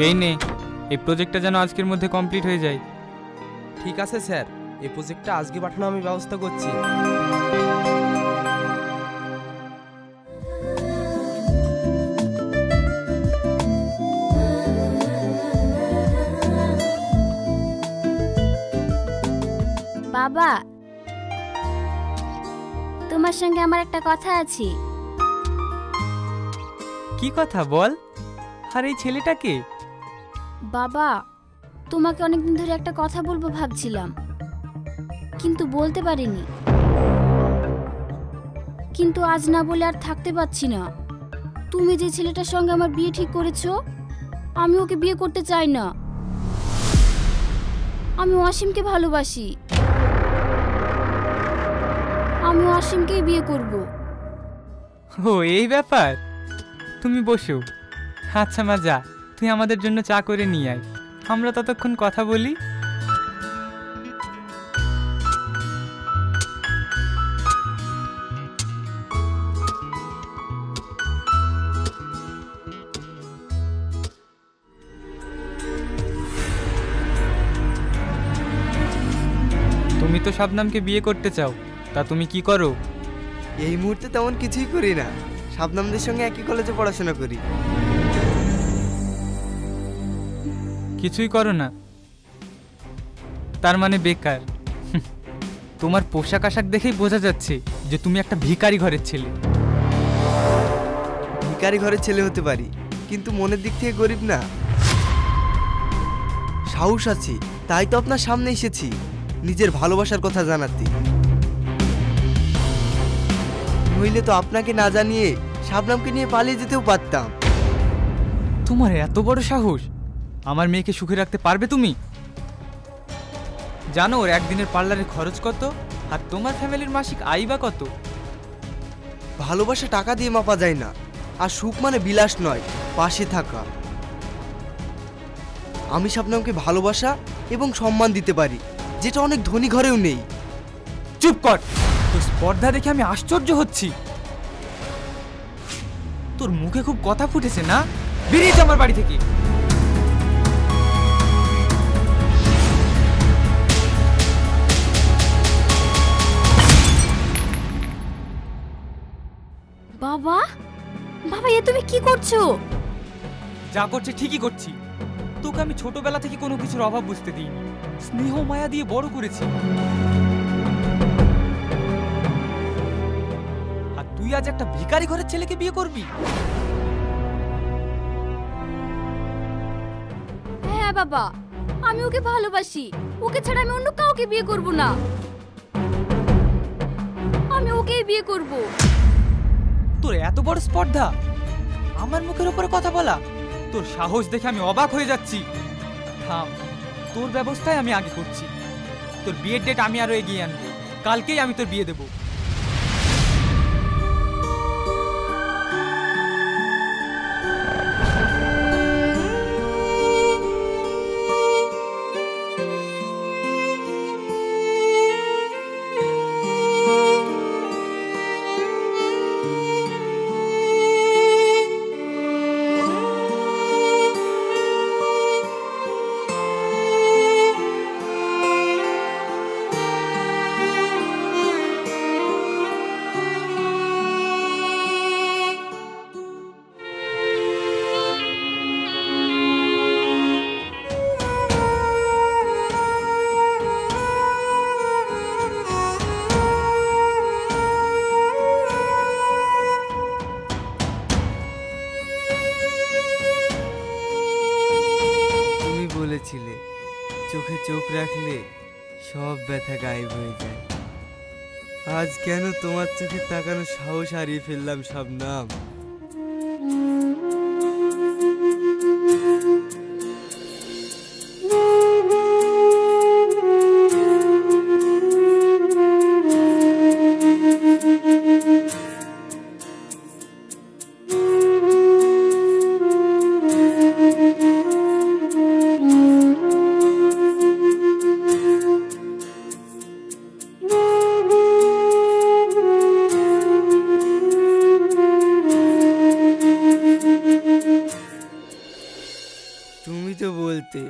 এই নে, এই প্রজেক্টটা যেন আজকের মধ্যে কমপ্লিট হয়ে যায়। ঠিক আছে স্যার, এই প্রজেক্টটা আজকে পাঠানো আমি ব্যবস্থা করছি। বাবা, তোমার সঙ্গে আমার একটা কথা আছে। কি কথা বল? আর এই ছেলেটাকে? বাবা, তোমাকে অনেকদিন ধরে একটা কথা বলবো ভাবছিলাম, কিন্তু বলতে পারিনি। কিন্তু আজ না বলে আর থাকতে পারছি না। তুমি যে ছেলেটার সঙ্গে আমার বিয়ে ঠিক করেছো, আমি ওকে বিয়ে করতে চাই না। আমি অসীমকে ভালোবাসি। আমি অসীমকেই বিয়ে করব। ও এই ব্যাপার, তুমি বসো। আচ্ছা মা, যা তুই আমাদের জন্য চা করে নিয়ে আয়, আমরা ততক্ষণ কথা বলি। তুমি তো শবনমকে বিয়ে করতে চাও, তা তুমি কি করো? এই মুহূর্তে তেমন কিছুই করি না, শবনমদের সঙ্গে একই কলেজে পড়াশোনা করি। কিছুই করো না? তার মানে বেকার। তোমার পোশাক আশাক দেখেই বোঝা যাচ্ছে যে তুমি একটা ভিখারি ঘরের ছেলে। ভিখারি ঘরের ছেলে হতে পারি, কিন্তু মনের দিক থেকে গরিব না। সাহস আছে, তাই তো আপনার সামনে এসেছি নিজের ভালোবাসার কথা জানাতে। নইলে তো আপনাকে না জানিয়ে শবনমকে নিয়ে পালিয়ে যেতেও পারতাম। তোমার এত বড় সাহস! আমার মেয়েকে সুখে রাখতে পারবে তুমি? জানো ওর একদিনের পার্লারের খরচ কত, আর তোমার ফ্যামিলির মাসিক আয় বা কত? ভালোবাসা টাকা দিয়ে মাপা যায় না, আর সুখ মানে বিলাস নয়, পাশে থাকা। আমি শবনমকে ভালোবাসা এবং সম্মান দিতে পারি, যেটা অনেক ধনী ঘরেও নেই। চুপ কর! তোর স্পর্ধা দেখে আমি আশ্চর্য হচ্ছি। তোর মুখে খুব কথা ফুটেছে না? বেরিয়ে যা আমার বাড়ি থেকে। বাবা, বাবা, এ তুমি কি করছো? যা করছে ঠিকই করছি। তোকে আমি ছোটবেলা থেকে কোনো কিছুর অভাব বুঝতে দিইনি, স্নেহ মায়া দিয়ে বড় করেছি। আর তুই আজ একটা ভিখারি ঘরের ছেলেকে বিয়ে করবি? হ্যাঁ বাবা, আমি ওকে ভালোবাসি। ওকে ছাড়া আমি অন্য কাউকে বিয়ে করব না। আমি ওকেই বিয়ে করব। তোর এত বড় স্পর্ধা আমার মুখের উপরে কথা বলা! তোর সাহস দেখে আমি অবাক হয়ে যাচ্ছি। থাম, তোর ব্যবস্থায় আমি আগে করছি। তোর বিয়ের ডেট আমি আরো এগিয়ে আনবো। কালকেই আমি তোর বিয়ে দেবো। বলেছিলে চোখে চোখ রাখলে সব ব্যথা গায়েব হয়ে যায়। আজ কেন তোমার চোখে তাকানো সাহস হারিয়ে ফেললাম শবনম? বলতে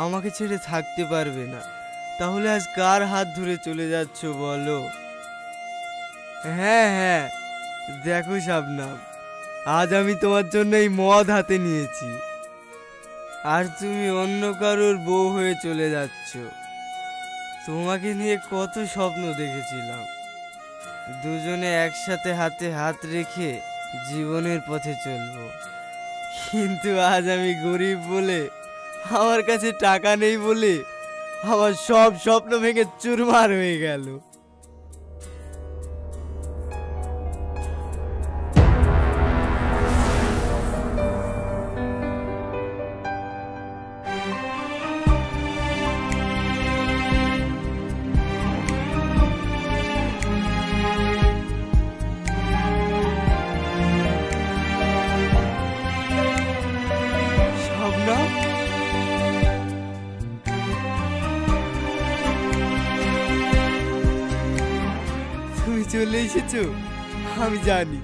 আমাকে ছেড়ে থাকতে পারবে না, তাহলে আজ কার হাত ধরে চলে যাচ্ছ বলো? হ্যাঁ হ্যাঁ, দেখো শাবনাম, আজ আমি তোমার জন্য এই মদ হাতে নিয়েছি, আর তুমি অন্য কারোর বউ হয়ে চলে যাচ্ছ। তোমাকে নিয়ে কত স্বপ্ন দেখেছিলাম, দুজনে একসাথে হাতে হাত রেখে জীবনের পথে চলবো, কিন্তু আজ আমি গরিব বলে, আমার কাছে টাকা নেই বলে আমার সব স্বপ্ন ভেঙে চুরমার হয়ে গেল। শাবনাম, তুমি চলে এসেছো। আমি জানি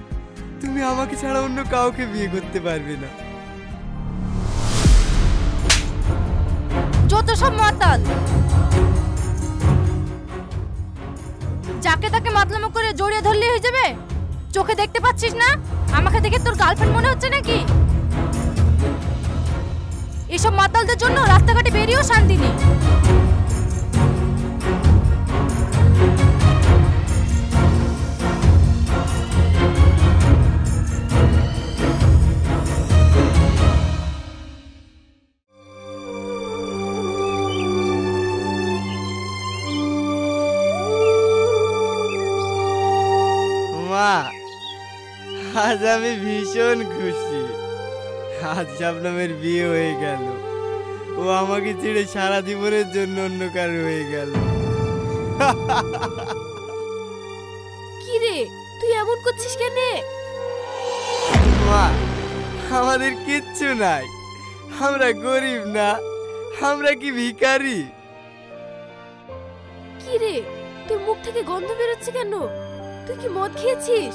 তুমি আমাকে ছাড়া অন্য কাউকে বিয়ে করতে পারবে না। যত সব মাতাল, যাকে তাকে মাতলামো করে জড়িয়ে ধরলে হয়ে যাবে। চোখে দেখতে পাচ্ছিস না আমাকে দেখে তোর গার্লফ্রেন্ড মনে হচ্ছে নাকি? এসব মাতালদের জন্য রাস্তাঘাটে বেরিয়েও শান্তি নেই। মা, আজ আমি ভীষণ খুশি। আজ শাবনামের বিয়ে হয়ে গেল, ও আমাকে ছেড়ে সারা জীবনের জন্য অন্য কারো হয়ে গেল। কি রে, তুই এমন করছিস কেন? মা, আমাদের কিচ্ছু নাই, আমরা গরিব না, আমরা কি ভিখারি? কি রে, তোর মুখ থেকে গন্ধ বেরোচ্ছে কেন? তুই কি মদ খেয়েছিস?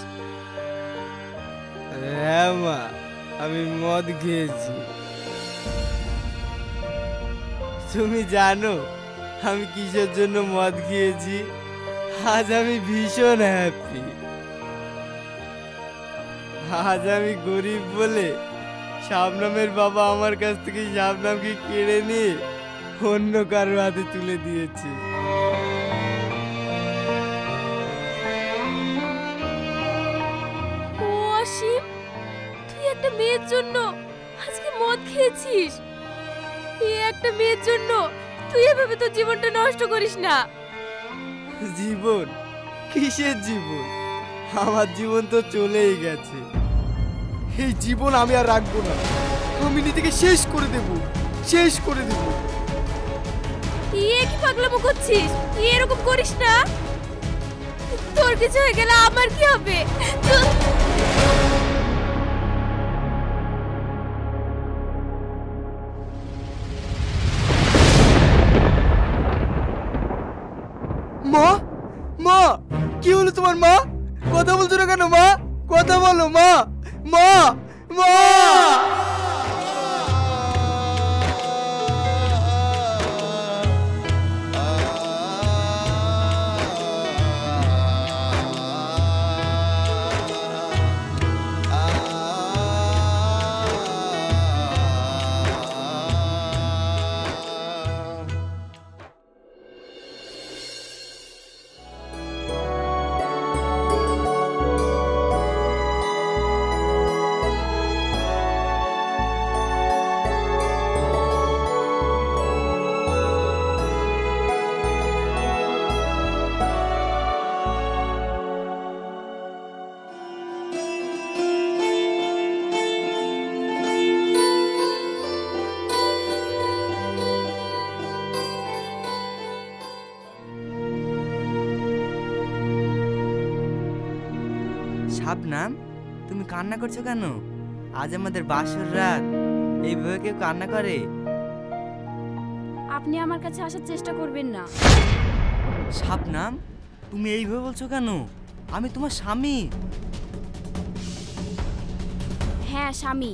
হ্যাঁ মা, আমি মদ খেয়েছি। তুমি জানো আমি কিসের জন্য মদ খেয়েছি? আজ আমি ভীষণ হ্যাপি। আজ আমি গরিব বলে শাবনামের বাবা আমার কাছ থেকে শাবনামকে কেড়ে নিয়ে অন্য কারোর হাতে তুলে দিয়েছে। ও অসীম, তুই একটা মেয়ের জন্য আজকে মদ খেয়েছিস। এই একটা মেয়ের জন্য তুই এভাবে তোর জীবনটা নষ্ট করিস না। জীবন? কিসের জীবন? আমার জীবন তো চলেই গেছে। এই জীবন আমি আর রাখবো না, আমি নিজেকে শেষ করে দেব, শেষ করে দেব। এ কি পাগলামো করছিস? এরকম করিস না। তোর কিছু হয়ে গেলে আমার কি হবে? মা, মা, কি হলো তোমার? মা, কথা বলছো না কেন? মা, কথা বলো। মা, মা, মা। শাবনাম, তুমি কান্না করছো কেন? আজ আমাদের বাসর রাত, এইভাবে কেউ কান্না করে? আপনি আমার কাছে আসার চেষ্টা করবেন না। শাবনাম, তুমি এইভাবে বলছো কেন? আমি তোমার স্বামী। হ্যাঁ স্বামী,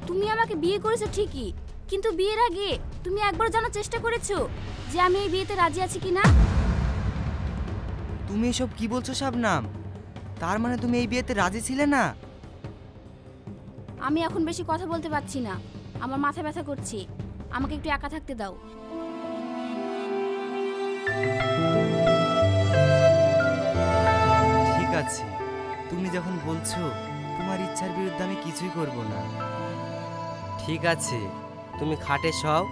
তুমি আমাকে বিয়ে করেছো ঠিকই, কিন্তু বিয়ের আগে তুমি একবার জানার চেষ্টা করেছো যে আমি এই বিয়েতে রাজি আছি কিনা? তুমি এসব কি বলছো শাবনাম? তার মানে তুমি এই বিয়েতে রাজি ছিলে না? আমি এখন বেশি কথা বলতে পারছি না, আমার মাথা ব্যথা করছে, আমাকে একটু একা থাকতে দাও। ঠিক আছে, তুমি যখন বলছো তোমার ইচ্ছার বিরুদ্ধে আমি কিছুই করব না। ঠিক আছে, তুমি খাটে শও,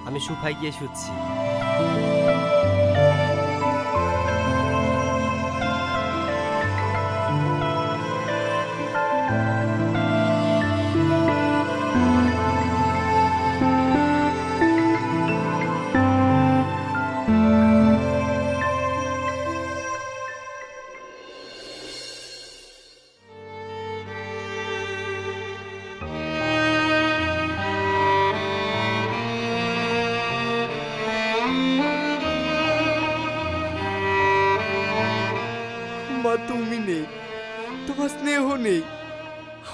আমি সোফায় গিয়ে শুচ্ছি। মা তুমি নেই, তোমার স্নেহ নেই,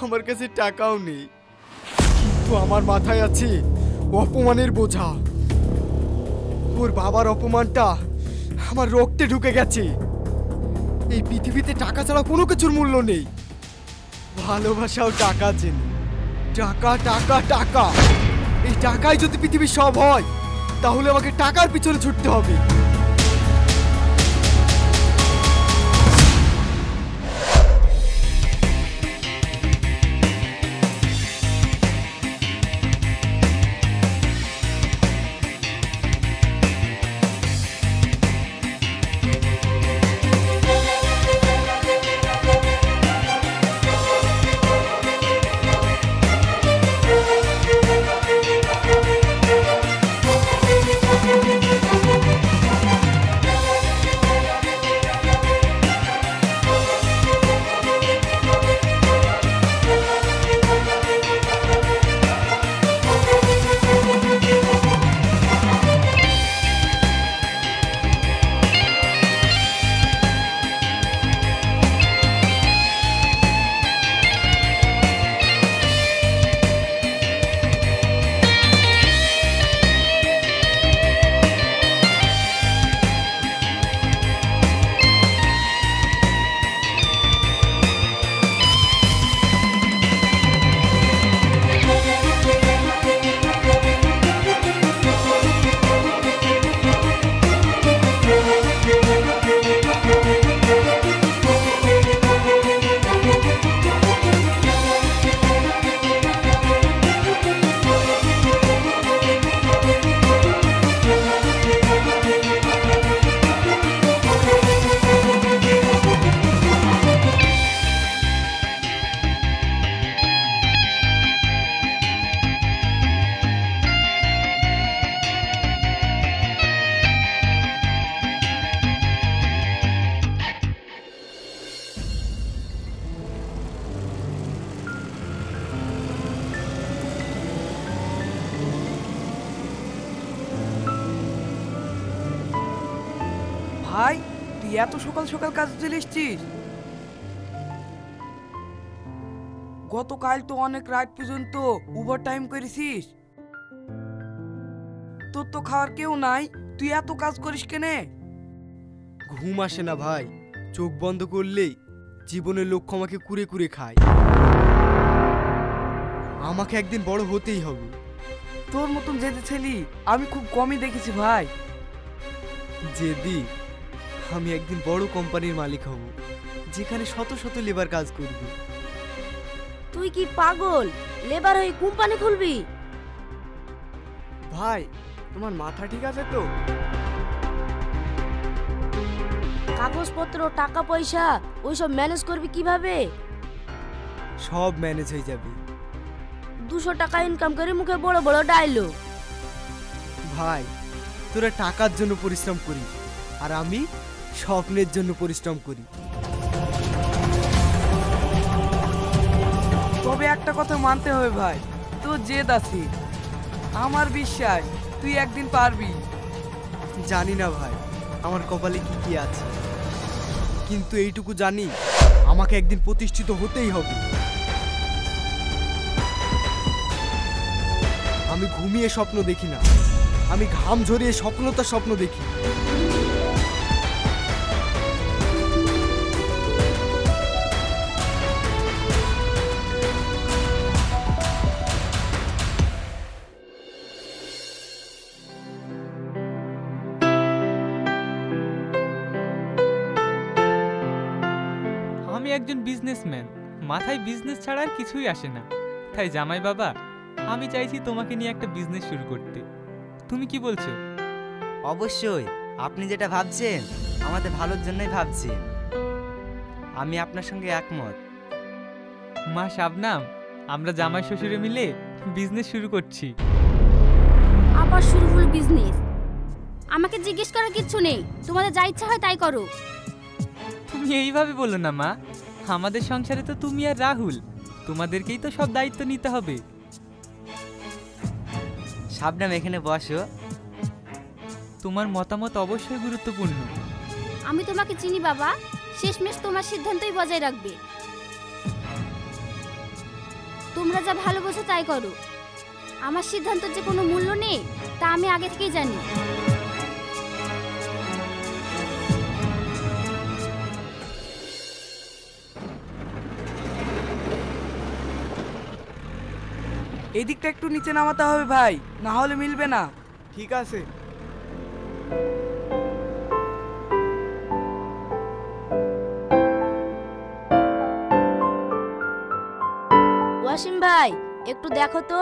আমার কাছে টাকাও নেই, কিন্তু আমার মাথায় আছে অপমানের বোঝা। ওর বাবার অপমানটা আমার রক্তে ঢুকে গেছে। এই পৃথিবীতে টাকা ছাড়া কোনো কিছুর মূল্য নেই। ভালোবাসাও টাকা চেনে। টাকা টাকা টাকা, এই টাকাই যদি পৃথিবীর সব হয় তাহলে আমাকে টাকার পিছনে ছুটতে হবে। ভাই, তুই এত সকাল সকাল কাজে চলে এসছিস? গতকাল তো অনেক রাত পর্যন্ত ওভার টাইম করেছিস। তোর তো খাওয়ার কেউ নাই, তুই এত কাজ করিস কেনে? ঘুম আসে না ভাই, চোখ বন্ধ করলেই জীবনের লক্ষ্য আমাকে কুরে কুরে খায়। আমাকে একদিন বড় হতেই হবে। তোর মতন জেদি ছেলে আমি খুব কমই দেখেছি ভাই। জেদি, আমি একদিন বড় কোম্পানির মালিক হব, যেখানে শত শত লেবার কাজ করবে। তুই কি পাগল? লেবার হয়ে কোম্পানি খুলবি? ভাই, তোমার মাথা ঠিক আছে তো? কাগজপত্র, টাকা পয়সা ওইসব ম্যানেজ করবি কিভাবে? সব ম্যানেজ হয়ে যাবে। 200 টাকা ইনকাম করে মুখে বড় বড় ডায়লগ। ভাই, তোরা টাকার জন্য পরিশ্রম করিস, আর আমি স্বপ্নের জন্য পরিশ্রম করি। তবে একটা কথা মানতে হবে ভাই, তোর জেদ আছে। আমার বিশ্বাস তুই একদিন পারবি। জানি না ভাই আমার কপালে কি কি আছে, কিন্তু এইটুকু জানি আমাকে একদিন প্রতিষ্ঠিত হতেই হবে। আমি ঘুমিয়ে স্বপ্ন দেখি না, আমি ঘাম ঝরিয়ে সফলতার স্বপ্ন দেখি। আমি একজন বিজনেসম্যান, মাথায় বিজনেস ছাড়া আর কিছুই আসে না। তাই জামাই বাবা, আমি চাইছি তোমাকে নিয়ে একটা বিজনেস শুরু করতে। তুমি কি বলছো? অবশ্যই, আপনি যেটা ভাবছেন আমাদের ভালোর জন্যই ভাবছেন। আমি আপনার সঙ্গে একমত। মা শাবনাম, আমরা জামাই শ্বশুরে মিলে বিজনেস শুরু করছি। আবার শুরু হলো বিজনেস? আমাকে জিজ্ঞেস করার কিচ্ছু নেই, তোমাদের যা ইচ্ছা হয় তাই করো। তুমি এইভাবে বলো না মা, আমাদের সংসারে তো তুমি আর রাহুল, তোমাদেরকেই তো সব দায়িত্ব নিতে হবে। শাবনাম, এখানে বসো। তোমার মতামত অবশ্যই গুরুত্বপূর্ণ। আমি তোমাকে চিনি বাবা, শেষমেশ তোমার সিদ্ধান্তই বজায় রাখবে। তোমরা যা ভালো বোঝো তাই করো। আমার সিদ্ধান্তের যে কোনো মূল্য নেই তা আমি আগে থেকেই জানি। এই দিকটা একটু নিচে নামাতে হবে ভাই, না হলে মিলবে না। ঠিক আছে। ওয়াসিম ভাই, একটু দেখো তো।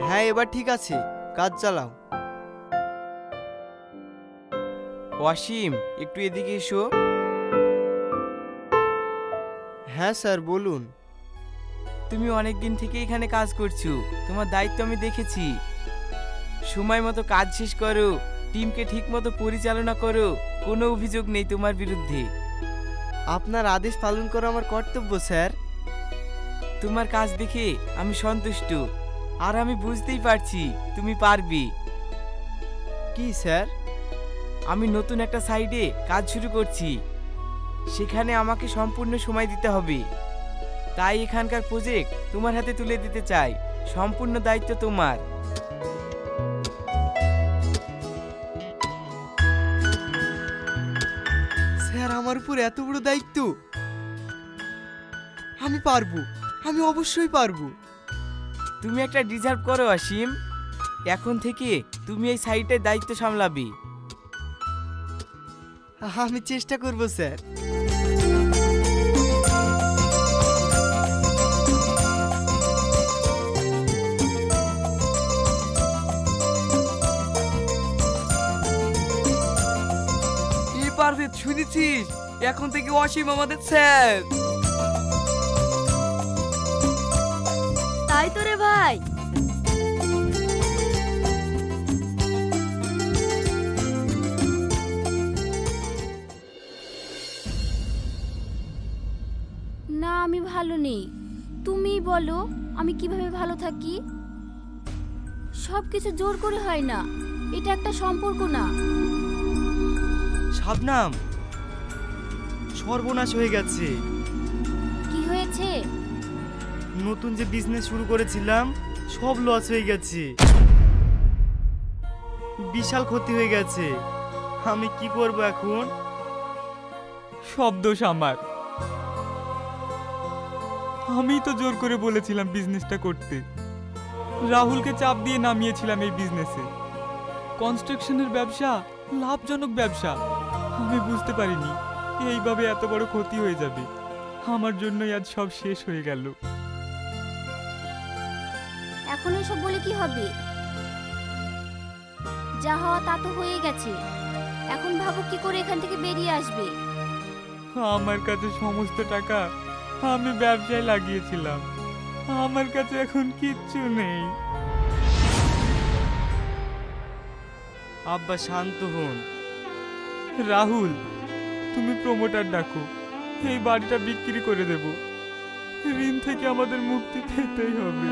হ্যাঁ, এবার ঠিক আছে, কাজ চালাও। ওয়াসিম, একটু এদিকে এসো। হ্যাঁ স্যার, বলুন। তুমি অনেক দিন থেকে এখানে কাজ করছো, তোমার দায়িত্ব আমি দেখেছি। সময় মতো কাজ শেষ করো, টিমকে ঠিক মতো পরিচালনা করো, কোনো অভিযোগ নেই তোমার বিরুদ্ধে। আপনার আদেশ পালন করা আমার কর্তব্য স্যার। তোমার কাজ দেখে আমি সন্তুষ্ট, আর আমি বুঝতেই পারছি তুমি পারবে। কি স্যার? আমি নতুন একটা সাইডে কাজ শুরু করছি, সেখানে আমাকে সম্পূর্ণ সময় দিতে হবে। তাই এখানকার প্রজেক্ট তোমার হাতে তুলে দিতে চাই, সম্পূর্ণ দায়িত্ব তোমার। স্যার, আমার উপর এত বড় দায়িত্ব? আমি পারবো, আমি অবশ্যই পারবো। তুমি একটা ডিজার্ভ করো অসীম, এখন থেকে তুমি এই সাইডের দায়িত্ব সামলাবি। আমি চেষ্টা করব স্যার। কি পারফেক্ট শুনেছিস? এখন থেকে অসীম আমাদের স্যার। তাই তো রে ভাই। না, আমি ভালো নেই। তুমিই বলো আমি কিভাবে ভালো থাকি? সব কিছু জোর করে হয় না, এটা একটা সম্পর্ক না। শাবনাম, সর্বনাশ হয়ে গেছে। কি হয়েছে? নতুন যে বিজনেস শুরু করেছিলাম সব লস হয়ে গেছে, বিশাল ক্ষতি হয়ে গেছে। আমি কি করব এখন? সব দোষ আমার। আমি তো জোর করে বলেছিলাম বিজনেসটা করতে, রাহুলকে চাপ দিয়ে নামিয়েছিলাম এই বিজনেসে। কনস্ট্রাকশনের ব্যবসা লাভজনক ব্যবসা, আমি বুঝতে পারিনি এইভাবে এত বড় ক্ষতি হয়ে যাবে। আমার জন্যই আজ সব শেষ হয়ে গেল। এখন এসব বলে কি হবে? যা হওয়া তা তো হয়ে গেছে। এখন ভাবো কি করে এখান থেকে বেরিয়ে আসবে। আমার কাছে সমস্ত টাকা আমি ব্যবসায় লাগিয়েছিলাম, আমার কাছে এখন কিচ্ছু নেই। আব্বা, শান্ত হন। রাহুল, তুমি প্রমোটার ডাকো, এই বাড়িটা বিক্রি করে দেব। ঋণ থেকে আমাদের মুক্তি পেতেই হবে।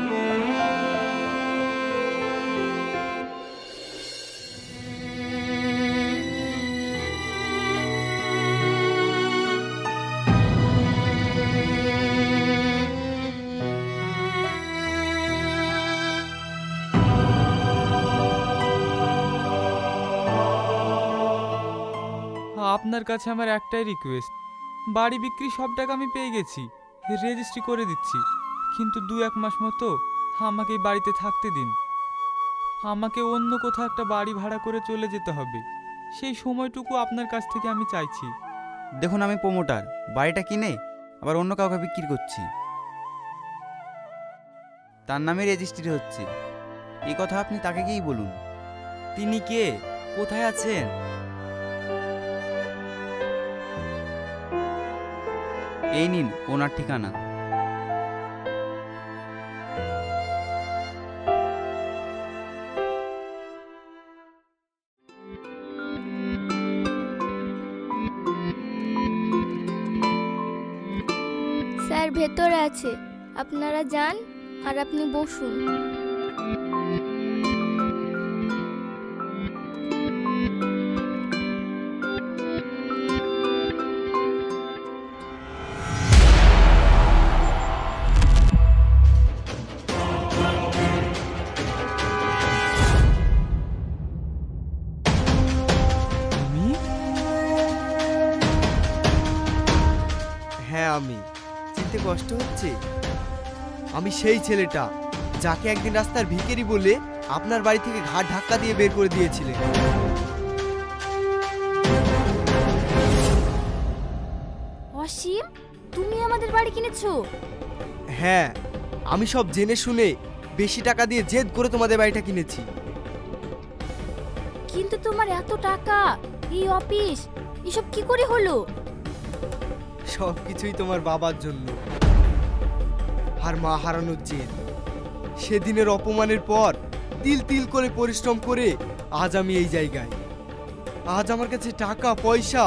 আপনার কাছে আমার একটাই রিকোয়েস্ট, বাড়ি বিক্রি সব টাকা আমি পেয়ে গেছি, রেজিস্ট্রি করে দিচ্ছি, কিন্তু 2-1 মাস মতো আমাকে এই বাড়িতে থাকতে দিন। আমাকে অন্য কোথাও একটা বাড়ি ভাড়া করে চলে যেতে হবে, সেই সময়টুকু আপনার কাছ থেকে আমি চাইছি। দেখুন, আমি প্রমোটার, বাড়িটা কিনে আবার অন্য কাউকে বিক্রি করছি, তার নামে রেজিস্ট্রি হচ্ছে। এই কথা আপনি তাকে গিয়েই বলুন। তিনি কে, কোথায় আছেন? এই নিন ওনার ঠিকানা। স্যার ভেতরে আছে, আপনারা যান আর আপনি বসুন। হ্যাঁ আমি। চিনতে কষ্ট হচ্ছে? আমি সেই ছেলেটা যাকে একদিন রাস্তার ভিখারি বলে আপনার বাড়ি থেকে ঘাট ধাক্কা দিয়ে বের করে দিয়েছিলেন। অসীম, তুমি আমাদের বাড়ি কিনেছো? হ্যাঁ, আমি সব জেনে শুনে বেশি টাকা দিয়ে জেদ করে তোমাদের বাড়িটা কিনেছি। কিন্তু তোমার এত টাকা, এই অফিস, এসব কি করে হলো? সব কিছুই তোমার বাবার জন্য আর মা হারানোর জেদ। সেদিনের অপমানের পর তিল তিল করে পরিশ্রম করে আজ আমি এই জায়গায়। আজ আমার কাছে টাকা পয়সা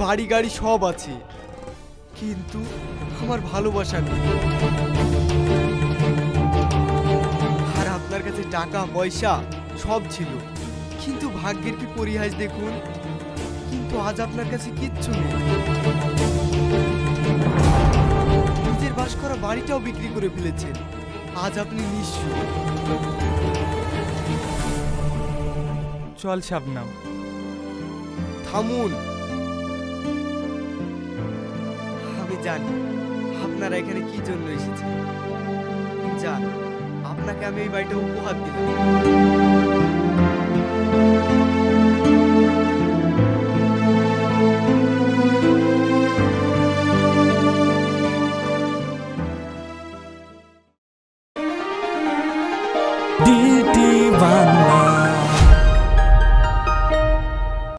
বাড়ি গাড়ি সব আছে, কিন্তু আমার ভালোবাসা নেই। আর আপনার কাছে টাকা পয়সা সব ছিল, কিন্তু ভাগ্যের কি পরিহাস দেখুন। কিন্তু আজ আপনার কাছে কিচ্ছু নেই। নিজের বাস করা বাড়িটাও বিক্রি করে ফেলেছেন। আজ আপনি নিঃস্ব। চল শাবনাম। থামুন। আমি জানি আপনারা এখানে কি জন্য এসেছেন। যান, আপনাকে আমি এই বাড়িটা উপহার দিলাম। DT1